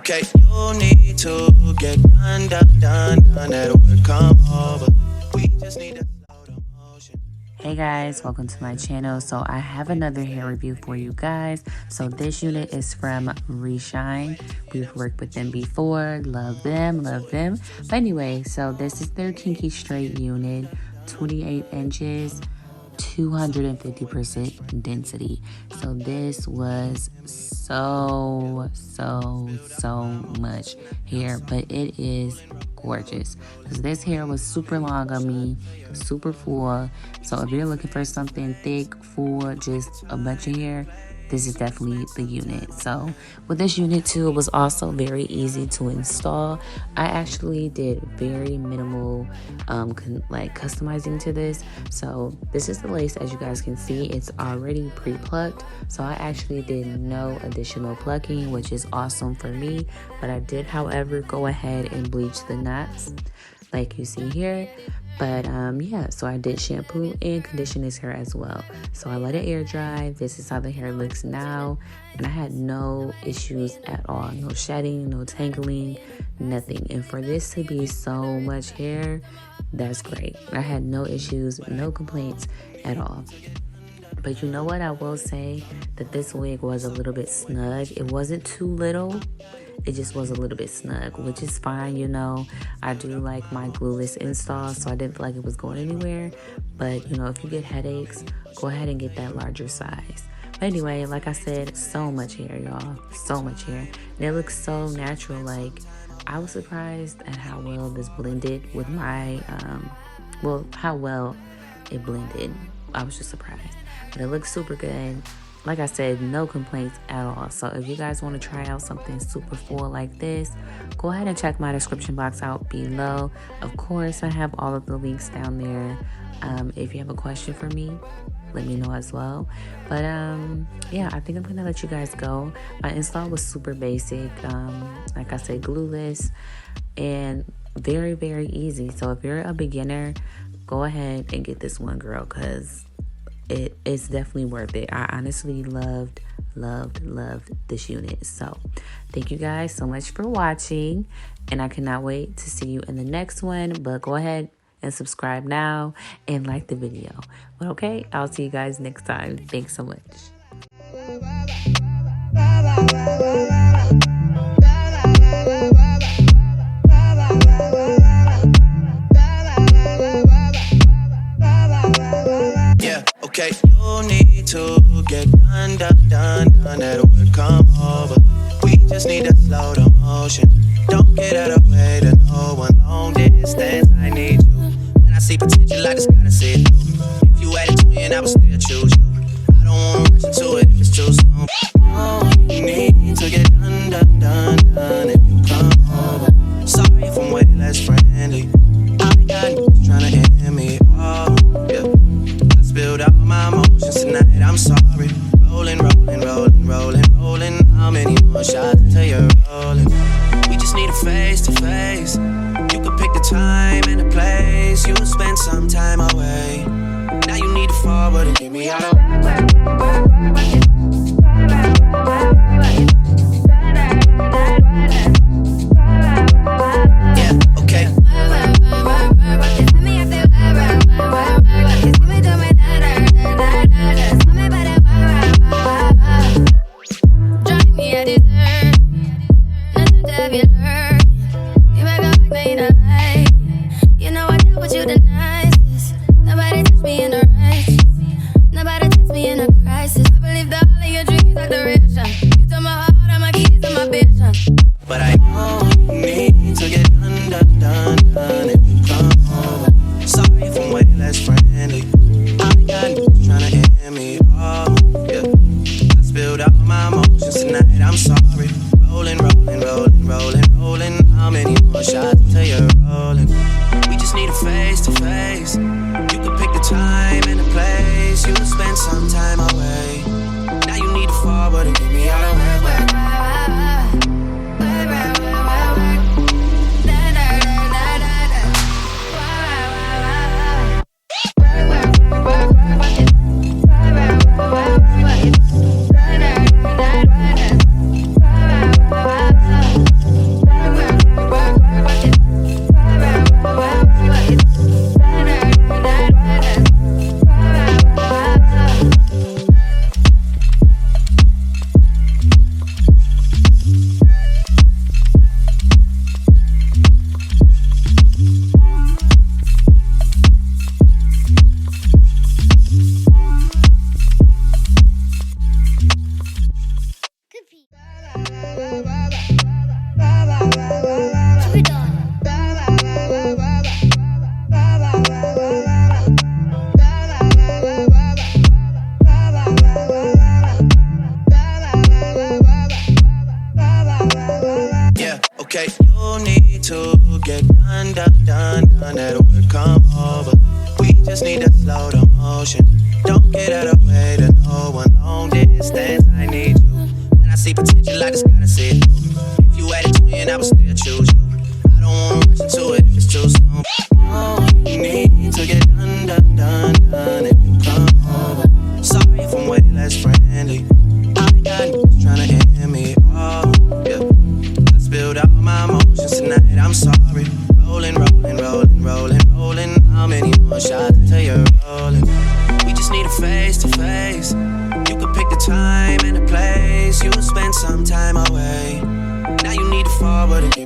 okay, you need to get done. That would come over. We just need to slow the motion. Hey guys, welcome to my channel. So I have another hair review for you guys. So this unit is from Reshine. We've worked with them before. Love them. But anyway, so this is their kinky straight unit, 28 inches, 250% density. So this was so much hair, but it is gorgeous because this hair was super long on me, super full. So if you're looking for something thick, full, just a bunch of hair, this is definitely the unit. So with this unit too, it was also very easy to install. I actually did very minimal customizing to this. So this is the lace. As you guys can see, it's already pre-plucked. So I actually did no additional plucking, which is awesome for me. But I did, however, go ahead and bleach the knots like you see here. But yeah, so I did shampoo and condition this hair as well. So I let it air dry. This is how the hair looks now, and I had no issues at all. No shedding, no tangling, nothing. And for this to be so much hair, that's great. I had no issues, no complaints at all. But you know what, I will say that this wig was a little bit snug. It wasn't too little, it just was a little bit snug, which is fine. You know, I do like my glueless install, so I didn't feel like it was going anywhere. But you know, if you get headaches, go ahead and get that larger size. But anyway, like I said, so much hair, y'all, so much hair, and it looks so natural. Like, I was surprised at how well this blended with my how well it blended. I was just surprised. But it looks super good. Like I said, no complaints at all. So if you guys want to try out something super full like this, go ahead and check my description box out below. Of course, I have all of the links down there. If you have a question for me, let me know as well. But yeah, I think I'm gonna let you guys go. My install was super basic, like I said, glueless and very easy. So if you're a beginner, go ahead and get this one, girl, because it's definitely worth it. I honestly loved this unit. So thank you guys so much for watching, and I cannot wait to see you in the next one. But go ahead and subscribe now and like the video. But okay, I'll see you guys next time. Thanks so much. Okay, you need to get done. That would come over. We just need to slow the motion. Don't get out of the way to no one. Long distance, I need you. When I see potential, I just gotta see it through. If you had a twin, I would still choose you. I don't wanna rush into it if it's too soon. No, you need to get done if you come over. Sorry if I'm way less friendly. I got niggas trying to end me off. Yeah. Spilled out my emotions tonight, I'm sorry. Rolling. How many more shots until you're rolling? We just need a face to face. You can pick the time and the place. You'll spend some time away. Now you need to forward and get me out of. Yeah, okay. Drive me a dessert. get done, done, done, done. That would come over. We just need to slow the motion. Don't get out of the way to no one. Long distance, I need you. When I see potential, I just gotta see it through. If you had a twin, I would still choose you. I don't wanna rush into it if it's too soon. Oh, you need to get done, done, done, done. If you come over, sorry if I'm way less friendly. I got niggas tryna hear me. Oh, yeah. I spilled all my emotions tonight. I'm sorry. Rolling, rolling, rolling, rolling, rolling. How many more shots until you're rolling? We just need a face to face. You could pick the time and the place. You'll spend some time away. Now you need to forward and give